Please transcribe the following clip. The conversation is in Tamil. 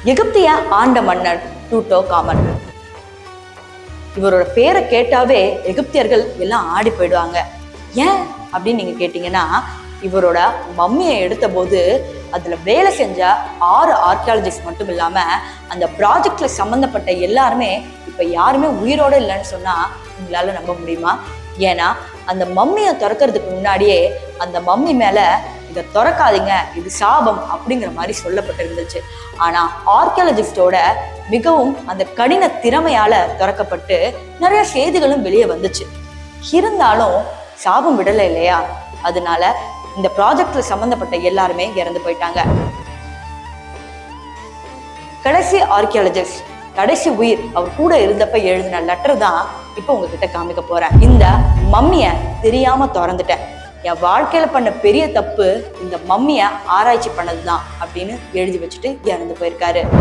எகிப்திய ஆண்ட மன்னர் டூட்டோ காமன். இவரோட பேரை கேட்டாவே எகிப்தியர்கள் எல்லாம் ஆடி போயிடுவாங்க. ஏன் அப்படின்னு நீங்க கேட்டீங்கன்னா, இவரோட மம்மியை எடுத்த போது அதுல வேலை செஞ்ச 6 ஆர்கியாலஜிஸ்ட் மட்டும் இல்லாம அந்த ப்ராஜெக்ட்ல சம்பந்தப்பட்ட எல்லாருமே இப்ப யாருமே உயிரோட இல்லைன்னு சொன்னா உங்களால நம்ப முடியுமா? ஏன்னா அந்த மம்மியை திறக்கிறதுக்கு முன்னாடியே அந்த மம்மி மேல இதை திறக்காதீங்க, இது சாபம் அப்படிங்கிற மாதிரி சொல்லப்பட்டிருந்துச்சு. ஆனா ஆர்கியாலஜிஸ்டோட மிகவும் அந்த கடின திறமையால திறக்கப்பட்டு நிறைய செய்திகளும் வெளியே வந்துச்சு. இருந்தாலும் சாபம் விடலை இல்லையா? அதனால இந்த ப்ராஜெக்ட்ல சம்பந்தப்பட்ட எல்லாருமே இறந்து போயிட்டாங்க. கடைசி ஆர்கியாலஜிஸ்ட், கடைசி உயிர் அவர் கூட இருந்தப்ப எழுதின லெட்டர் தான் இப்போ உங்ககிட்ட காமிக்க போறேன். இந்த மம்மிய தெரியாம திறந்துட்டேன், என் வாழ்க்கையில பண்ண பெரிய தப்பு இந்த மம்மிய ஆராய்ச்சி பண்ணதுதான் அப்படின்னு எழுதி வச்சுட்டு இறந்து போயிருக்காரு.